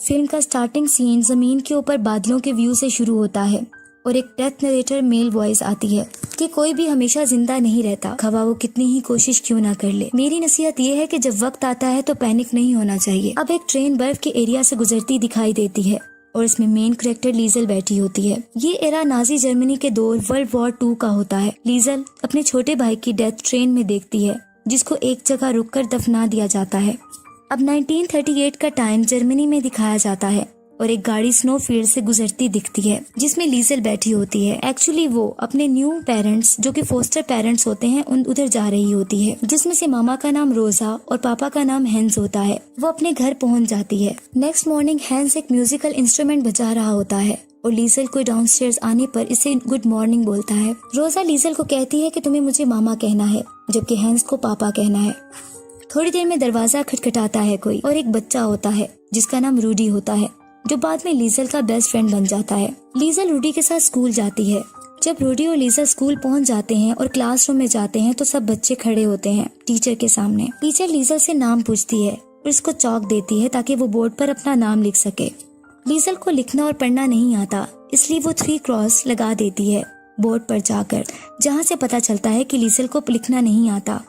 Film का starting scene जमीन के ऊपर बादलों के व्यू से शुरू होता है और एक डेथ नरेटर मेल वॉइस आती है कि कोई भी हमेशा जिंदा नहीं रहता, खवा वो कितनी ही कोशिश क्यों ना कर ले। मेरी नसीहत ये है कि जब वक्त आता है तो पैनिक नहीं होना चाहिए। अब एक ट्रेन बर्फ के एरिया से गुजरती दिखाई देती है और इसमें मेन कैरेक्टर लीजल बैठी होती है। ये एरा नाजी जर्मनी के दौर वर्ल्ड वॉर 2 का होता है। लीजल अपने छोटे भाई की डेथ ट्रेन में देखती है जिसको एक जगह रुककर दफना दिया जाता है। अब 1938 का टाइम जर्मनी में दिखाया जाता है और एक गाड़ी स्नो फील्ड से गुजरती दिखती है जिसमें लीजल बैठी होती है। एक्चुअली वो अपने न्यू पेरेंट्स जो कि फोस्टर पेरेंट्स होते हैं उधर जा रही होती है, जिसमें से मामा का नाम रोजा और पापा का नाम हैंस होता है। वो अपने घर पहुंच जाती है। नेक्स्ट मॉर्निंग हैंस एक म्यूजिकल इंस्ट्रूमेंट बजा रहा होता है और लीजल को डाउनस्टेयर्स आने पर इसे गुड मॉर्निंग बोलता है। रोजा लीजल को कहती है कि तुम्हें मुझे मामा कहना है जबकि हैंस को पापा कहना है। थोड़ी देर में दरवाजा खटखटाता है कोई और एक बच्चा होता है जिसका नाम रूडी होता है जो बाद में लीजल का बेस्ट फ्रेंड बन जाता है। लीजल रूडी के साथ स्कूल जाती है। जब रूडी और लीजल स्कूल पहुंच जाते हैं और क्लासरूम में जाते हैं तो सब बच्चे खड़े होते हैं टीचर के सामने। टीचर लीजल से नाम पूछती है और इसको चॉक देती है ताकि वो बोर्ड पर अपना नाम लिख सके। लीजल को लिखना और पढ़ना नहीं आता, इसलिए वो 3 क्रॉस लगा देती है बोर्ड पर जाकर, जहाँ से पता चलता है कि लीजल को लिखना नहीं आता।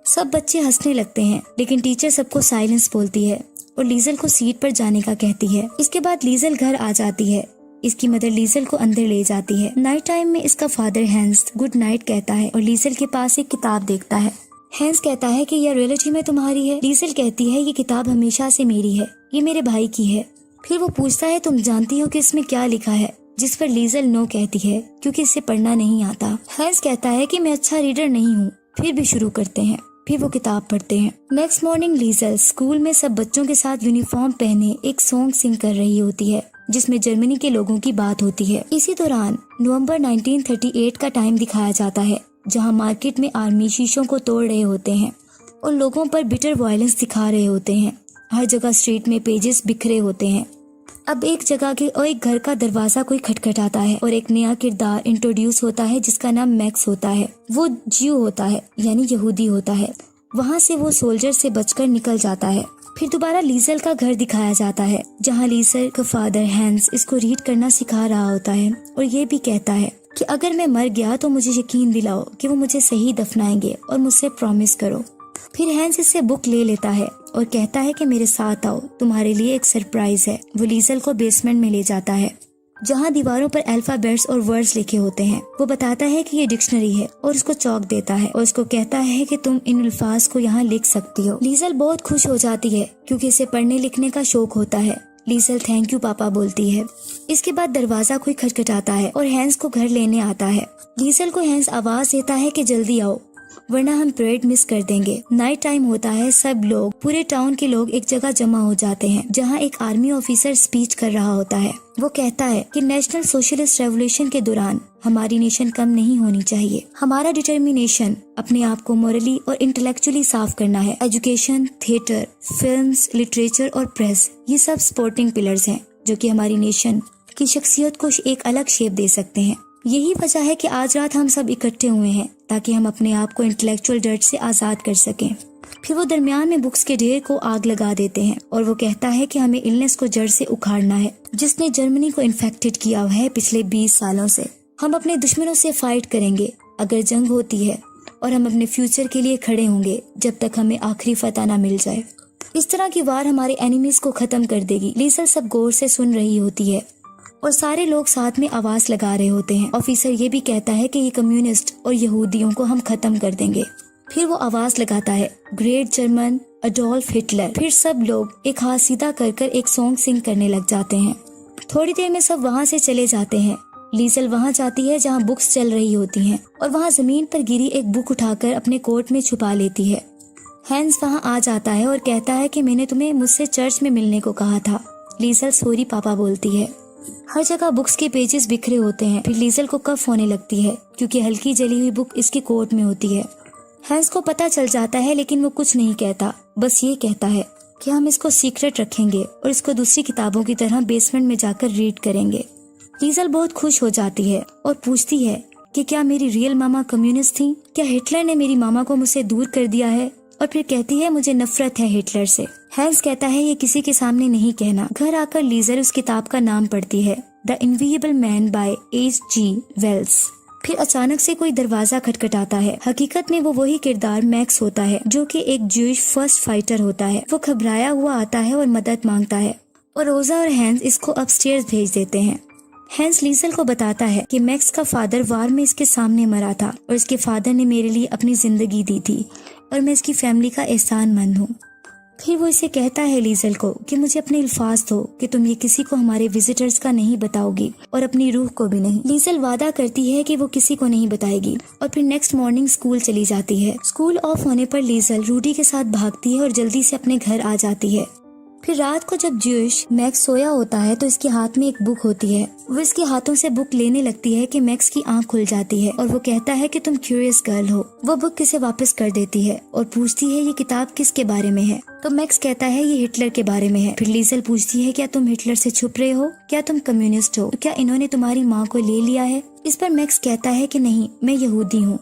सब बच्चे हंसने लगते हैं लेकिन टीचर सबको साइलेंस बोलती है और लीजल को सीट पर जाने का कहती है। इसके बाद लीजल घर आ जाती है। इसकी मदर लीजल को अंदर ले जाती है। नाइट टाइम में इसका फादर हैंस गुड नाइट कहता है और लीजल के पास एक किताब देखता है। हैंस कहता है कि यह रियलिटी में तुम्हारी है। लीजल कहती है ये किताब हमेशा से मेरी है, ये मेरे भाई की है। फिर वो पूछता है तुम जानती हो कि इसमें क्या लिखा है, जिस पर लीजल नो कहती है क्योंकि इसे पढ़ना नहीं आता। हैंस कहता है कि मैं अच्छा रीडर नहीं हूँ। फिर भी शुरू करते हैं। फिर वो किताब पढ़ते हैं। नेक्स्ट मॉर्निंग लीजल स्कूल में सब बच्चों के साथ यूनिफॉर्म पहने एक सॉन्ग सिंग कर रही होती है जिसमें जर्मनी के लोगों की बात होती है। इसी दौरान नवंबर 1938 का टाइम दिखाया जाता है जहां मार्केट में आर्मी शीशों को तोड़ रहे होते हैं और लोगों पर बिटर वायलेंस दिखा रहे होते हैं। हर जगह स्ट्रीट में पेजेस बिखरे होते हैं। अब एक जगह के और एक घर का दरवाजा कोई खटखटाता है और एक नया किरदार इंट्रोड्यूस होता है जिसका नाम मैक्स होता है। वो ज्यू होता है यानी यहूदी होता है। वहाँ से वो सोल्जर से बचकर निकल जाता है। फिर दोबारा लीजल का घर दिखाया जाता है जहाँ लीजल का फादर हैंस इसको रीड करना सिखा रहा होता है और ये भी कहता है कि अगर मैं मर गया तो मुझे यकीन दिलाओ कि वो मुझे सही दफनाएंगे और मुझसे प्रॉमिस करो। फिर हैंस इससे बुक ले लेता है और कहता है कि मेरे साथ आओ, तुम्हारे लिए एक सरप्राइज है। वो लीजल को बेसमेंट में ले जाता है जहाँ दीवारों पर अल्फाबेट्स और वर्ड्स लिखे होते हैं। वो बताता है कि ये डिक्शनरी है और उसको चौक देता है और उसको कहता है कि तुम इन अल्फाज को यहाँ लिख सकती हो। लीजल बहुत खुश हो जाती है क्योंकि इसे पढ़ने लिखने का शौक होता है। लीजल थैंक यू पापा बोलती है। इसके बाद दरवाजा कोई खटखटाता है और हैंस को घर लेने आता है। लीजल को हैंस आवाज देता है कि जल्दी आओ वरना हम परेड मिस कर देंगे। नाइट टाइम होता है। सब लोग, पूरे टाउन के लोग एक जगह जमा हो जाते हैं जहाँ एक आर्मी ऑफिसर स्पीच कर रहा होता है। वो कहता है कि नेशनल सोशलिस्ट रेवोल्यूशन के दौरान हमारी नेशन कम नहीं होनी चाहिए। हमारा डिटर्मिनेशन अपने आप को मोरली और इंटेलेक्चुअली साफ करना है। एजुकेशन, थिएटर, फिल्म्स, लिटरेचर और प्रेस, ये सब सपोर्टिंग पिलर्स हैं जो कि हमारी नेशन की शख्सियत को एक अलग शेप दे सकते हैं। यही वजह है कि आज रात हम सब इकट्ठे हुए हैं ताकि हम अपने आप को इंटेलेक्चुअल डर्ट से आजाद कर सकें। फिर वो दरमियान में बुक्स के ढेर को आग लगा देते हैं और वो कहता है कि हमें इलनेस को जड़ से उखाड़ना है जिसने जर्मनी को इन्फेक्टेड किया हुआ है पिछले 20 सालों से। हम अपने दुश्मनों से फाइट करेंगे अगर जंग होती है और हम अपने फ्यूचर के लिए खड़े होंगे जब तक हमें आखिरी फतह ना मिल जाए। इस तरह की वार हमारे एनिमीज को खत्म कर देगी। लीजल सब गौर से सुन रही होती है और सारे लोग साथ में आवाज लगा रहे होते हैं। ऑफिसर ये भी कहता है कि ये कम्युनिस्ट और यहूदियों को हम खत्म कर देंगे। फिर वो आवाज लगाता है ग्रेट जर्मन अडोल्फ हिटलर। फिर सब लोग एक हाथ सीधा कर एक सॉन्ग सिंग करने लग जाते हैं। थोड़ी देर में सब वहाँ से चले जाते हैं। लीजल वहाँ जाती है जहाँ बुक्स चल रही होती हैं और वहाँ जमीन पर गिरी एक बुक उठाकर अपने कोट में छुपा लेती है। हैंस वहाँ आ जाता है और कहता है कि मैंने तुम्हें मुझसे चर्च में मिलने को कहा था। लीजल सॉरी पापा बोलती है। हर जगह बुक्स के पेजेस बिखरे होते हैं। फिर लीजल को कफ होने लगती है क्योंकि हल्की जली हुई बुक इसके कोट में होती है। हैंस को पता चल जाता है लेकिन वो कुछ नहीं कहता, बस ये कहता है कि हम इसको सीक्रेट रखेंगे और इसको दूसरी किताबों की तरह बेसमेंट में जाकर रीड करेंगे। लीजल बहुत खुश हो जाती है और पूछती है कि क्या मेरी रियल मामा कम्युनिस्ट थी? क्या हिटलर ने मेरी मामा को मुझसे दूर कर दिया है? और फिर कहती है मुझे नफरत है हिटलर से। हैंस कहता है ये किसी के सामने नहीं कहना। घर आकर लीजल उस किताब का नाम पढ़ती है, the invisible man by H.G. Wells. फिर अचानक से कोई दरवाजा खटखटाता है। हकीकत में वो वही किरदार मैक्स होता है जो कि एक ज्यूइश फर्स्ट फाइटर होता है। वो घबराया हुआ आता है और मदद मांगता है और रोजा और हैंस इसको अपस्टेयर्स भेज देते हैं। हैंस लीजल को बताता है कि मैक्स का फादर वार में इसके सामने मरा था और इसके फादर ने मेरे लिए अपनी जिंदगी दी थी और मैं इसकी फैमिली का एहसानमंद हूँ। फिर वो इसे कहता है लीजल को कि मुझे अपने अल्फाज दो कि तुम ये किसी को हमारे विजिटर्स का नहीं बताओगी और अपनी रूह को भी नहीं। लीजल वादा करती है कि वो किसी को नहीं बताएगी और फिर नेक्स्ट मॉर्निंग स्कूल चली जाती है। स्कूल ऑफ होने पर लीजल रूडी के साथ भागती है और जल्दी से अपने घर आ जाती है। फिर रात को जब ज्यूइश मैक्स सोया होता है तो इसके हाथ में एक बुक होती है। वो इसके हाथों से बुक लेने लगती है कि मैक्स की आंख खुल जाती है और वो कहता है कि तुम क्यूरियस गर्ल हो। वो बुक इसे वापस कर देती है और पूछती है ये किताब किसके बारे में है। तो मैक्स कहता है ये हिटलर के बारे में है। फिर लीजल पूछती है क्या तुम हिटलर से छुप रहे हो, क्या तुम कम्युनिस्ट हो, क्या इन्होंने तुम्हारी माँ को ले लिया है। इस पर मैक्स कहता है कि नहीं, मैं यहूदी हूँ।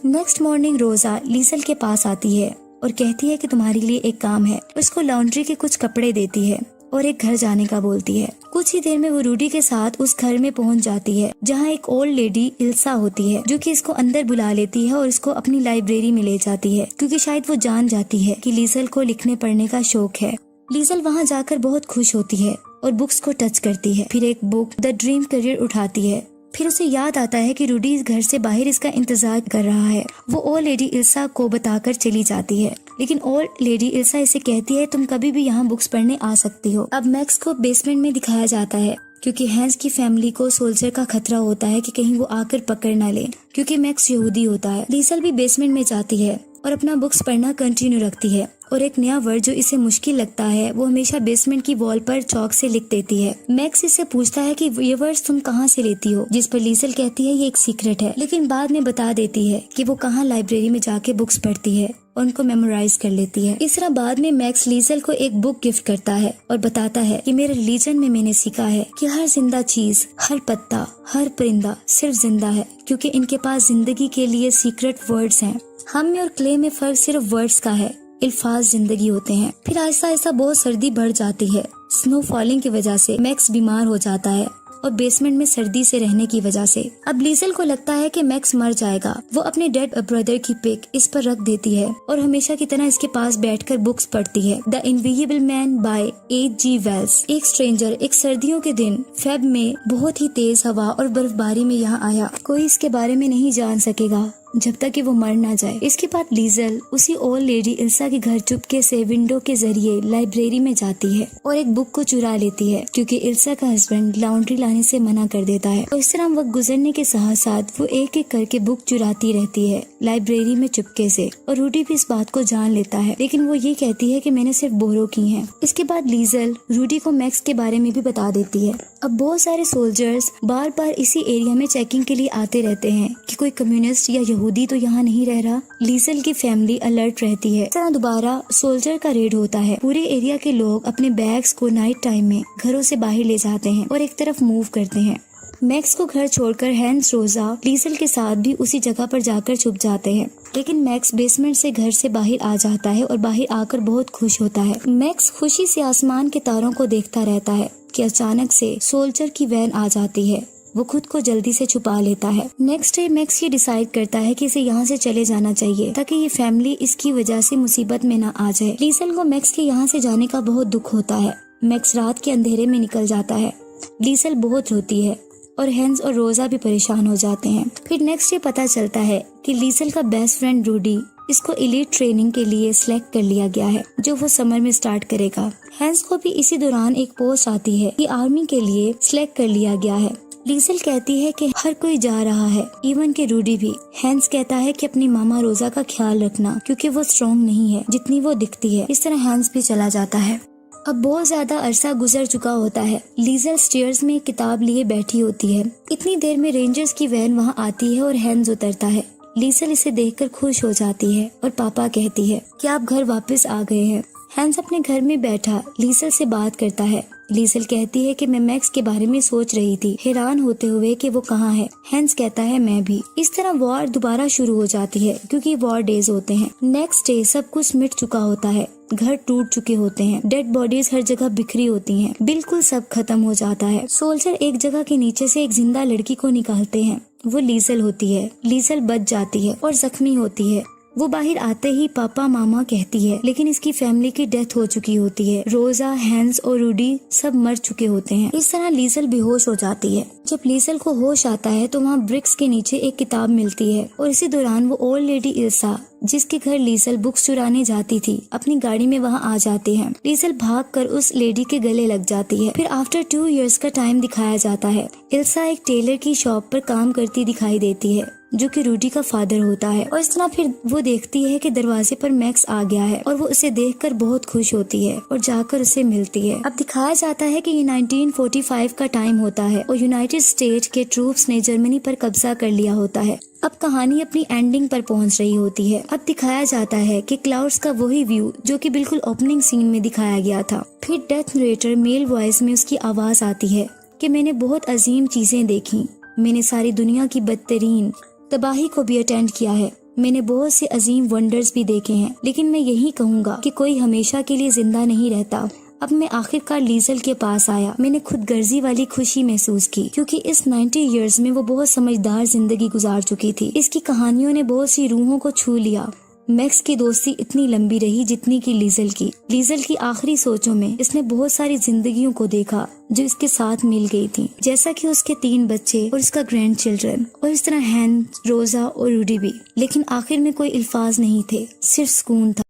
नेक्स्ट मॉर्निंग रोजा लीजल के पास आती है और कहती है कि तुम्हारे लिए एक काम है। उसको लॉन्ड्री के कुछ कपड़े देती है और एक घर जाने का बोलती है। कुछ ही देर में वो रूडी के साथ उस घर में पहुंच जाती है जहां एक ओल्ड लेडी इल्सा होती है जो कि इसको अंदर बुला लेती है और इसको अपनी लाइब्रेरी में ले जाती है क्योंकि शायद वो जान जाती है कि लीजल को लिखने पढ़ने का शौक है। लीजल वहां जाकर बहुत खुश होती है और बुक्स को टच करती है। फिर एक बुक द ड्रीम करियर उठाती है। फिर उसे याद आता है कि रूडी इस घर से बाहर इसका इंतजार कर रहा है। वो ओल्ड लेडी इल्सा को बताकर चली जाती है, लेकिन ओल्ड लेडी इल्सा इसे कहती है तुम कभी भी यहाँ बुक्स पढ़ने आ सकती हो। अब मैक्स को बेसमेंट में दिखाया जाता है क्योंकि हैंस की फैमिली को सोल्जर का खतरा होता है कि कहीं वो आकर पकड़ ना ले क्योंकि मैक्स यहूदी होता है। लीजल भी बेसमेंट में जाती है और अपना बुक्स पढ़ना कंटिन्यू रखती है और एक नया वर्ड जो इसे मुश्किल लगता है वो हमेशा बेसमेंट की वॉल पर चौक से लिख देती है। मैक्स इससे पूछता है कि ये वर्ड्स तुम कहाँ से लेती हो, जिस पर लीजल कहती है ये एक सीक्रेट है, लेकिन बाद में बता देती है कि वो कहाँ लाइब्रेरी में जाके बुक्स पढ़ती है और उनको मेमोराइज कर लेती है। इस तरह बाद में मैक्स लीजल को एक बुक गिफ्ट करता है और बताता है कि मेरे रिलीजन में मैंने सीखा है कि हर जिंदा चीज, हर पत्ता, हर परिंदा सिर्फ जिंदा है क्योंकि इनके पास जिंदगी के लिए सीक्रेट वर्ड्स हैं। हम में और क्ले में फर्क सिर्फ वर्ड्स का है, अल्फाज जिंदगी होते हैं। फिर आहिस्ता आहिस्ता बहुत सर्दी बढ़ जाती है। स्नो फॉलिंग की वजह से मैक्स बीमार हो जाता है और बेसमेंट में सर्दी से रहने की वजह से अब लीजल को लगता है कि मैक्स मर जाएगा। वो अपने डेड ब्रदर की पिक इस पर रख देती है और हमेशा की तरह इसके पास बैठकर बुक्स पढ़ती है। The invisible man by H.G. Wells. एक स्ट्रेंजर एक सर्दियों के दिन फेब में बहुत ही तेज हवा और बर्फबारी में यहाँ आया। कोई इसके बारे में नहीं जान सकेगा जब तक कि वो मर ना जाए। इसके बाद लीजल उसी ओल्ड लेडी इल्सा के घर चुपके से विंडो के जरिए लाइब्रेरी में जाती है और एक बुक को चुरा लेती है क्योंकि इल्सा का हस्बैंड लॉन्ड्री लाने से मना कर देता है। और इस तरह वक्त गुजरने के साथ साथ वो एक एक करके बुक चुराती रहती है लाइब्रेरी में चुपके से और रूडी भी इस बात को जान लेता है, लेकिन वो ये कहती है कि मैंने सिर्फ बोरो की है। इसके बाद लीजल रूडी को मैक्स के बारे में भी बता देती है। अब बहुत सारे सोल्जर्स बार बार इसी एरिया में चेकिंग के लिए आते रहते हैं कि कोई कम्युनिस्ट या यहूदी तो यहाँ नहीं रह रहा। लीजल की फैमिली अलर्ट रहती है। इस तरह दोबारा सोल्जर का रेड होता है। पूरे एरिया के लोग अपने बैग्स को नाइट टाइम में घरों से बाहर ले जाते हैं और एक तरफ मूव करते हैं। मैक्स को घर छोड़कर हैंस, रोजा लीजल के साथ भी उसी जगह पर जाकर छुप जाते हैं, लेकिन मैक्स बेसमेंट से घर से बाहर आ जाता है और बाहर आकर बहुत खुश होता है। मैक्स खुशी से आसमान के तारों को देखता रहता है कि अचानक से सोल्जर की वैन आ जाती है। वो खुद को जल्दी से छुपा लेता है। नेक्स्ट डे मैक्स ये डिसाइड करता है कि इसे यहाँ से चले जाना चाहिए ताकि ये फैमिली इसकी वजह से मुसीबत में ना आ जाए। लीजल को मैक्स के यहाँ से जाने का बहुत दुख होता है। मैक्स रात के अंधेरे में निकल जाता है। लीजल बहुत रोती है और हैंस और रोजा भी परेशान हो जाते हैं। फिर नेक्स्ट डे पता चलता है कि लीजल का बेस्ट फ्रेंड रूडी इसको एलीट ट्रेनिंग के लिए सिलेक्ट कर लिया गया है जो वो समर में स्टार्ट करेगा। हैंस को भी इसी दौरान एक पोस्ट आती है कि आर्मी के लिए सिलेक्ट कर लिया गया है। लीजल कहती है कि हर कोई जा रहा है, इवन के रूडी भी। हैंस कहता है कि अपनी मामा रोजा का ख्याल रखना क्योंकि वो स्ट्रॉन्ग नहीं है जितनी वो दिखती है। इस तरह हैंस भी चला जाता है। अब बहुत ज्यादा अरसा गुजर चुका होता है। लीजल स्टेयर्स में किताब लिए बैठी होती है। इतनी देर में रेंजर्स की वैन वहाँ आती है और हैंस उतरता है। लीजल इसे देखकर खुश हो जाती है और पापा कहती है कि आप घर वापस आ गए हैं। हैंस अपने घर में बैठा लीजल से बात करता है लीजल कहती है कि मैं मैक्स के बारे में सोच रही थी, हैरान होते हुए कि वो कहाँ है। हैंस कहता है मैं भी। इस तरह वॉर दोबारा शुरू हो जाती है क्योंकि वॉर डेज होते हैं। नेक्स्ट डे सब कुछ मिट चुका होता है, घर टूट चुके होते हैं, डेड बॉडीज हर जगह बिखरी होती हैं, बिल्कुल सब खत्म हो जाता है। सोल्जर एक जगह के नीचे से एक जिंदा लड़की को निकालते हैं, वो लीजल होती है। लीजल बच जाती है और जख्मी होती है। वो बाहर आते ही पापा मामा कहती है, लेकिन इसकी फैमिली की डेथ हो चुकी होती है। रोजा, हैंस और रूडी सब मर चुके होते हैं। इस तरह लीजल बेहोश हो जाती है। जब लीजल को होश आता है तो वहाँ ब्रिक्स के नीचे एक किताब मिलती है और इसी दौरान वो ओल्ड लेडी इल्सा, जिसके घर लीजल बुक्स चुराने जाती थी, अपनी गाड़ी में वहाँ आ जाते हैं। लीजल भागकर उस लेडी के गले लग जाती है। फिर आफ्टर 2 इयर्स का टाइम दिखाया जाता है। इल्सा एक टेलर की शॉप पर काम करती दिखाई देती है, जो कि रूडी का फादर होता है। और इस तरह फिर वो देखती है कि दरवाजे पर मैक्स आ गया है और वो उसे देखकर बहुत खुश होती है और जाकर उसे मिलती है। अब दिखाया जाता है कि ये 1945 का टाइम होता है और यूनाइटेड स्टेट के ट्रूप्स ने जर्मनी पर कब्जा कर लिया होता है। अब कहानी अपनी एंडिंग पर पहुंच रही होती है। अब दिखाया जाता है कि क्लाउड्स का वही व्यू जो कि बिल्कुल ओपनिंग सीन में दिखाया गया था। फिर डेथ नरेटर मेल वॉइस में उसकी आवाज आती है कि मैंने बहुत अजीम चीजें देखी, मैंने सारी दुनिया की बदतरीन तबाही को भी अटेंड किया है, मैंने बहुत से अजीम वंडर्स भी देखे हैं, लेकिन मैं यही कहूँगा कि कोई हमेशा के लिए जिंदा नहीं रहता। अब मैं आखिरकार लीजल के पास आया। मैंने खुद गर्जी वाली खुशी महसूस की क्योंकि इस 90 इयर्स में वो बहुत समझदार जिंदगी गुजार चुकी थी। इसकी कहानियों ने बहुत सी रूहों को छू लिया। मैक्स की दोस्ती इतनी लंबी रही जितनी की लीजल की। लीजल की आखिरी सोचों में इसने बहुत सारी जिंदगियों को देखा जो इसके साथ मिल गई थी, जैसा कि उसके 3 बच्चे और उसका ग्रैंड चिल्ड्रन, और इस तरह हैन, रोजा और रूडी भी। लेकिन आखिर में कोई अल्फाज नहीं थे, सिर्फ सुकून था।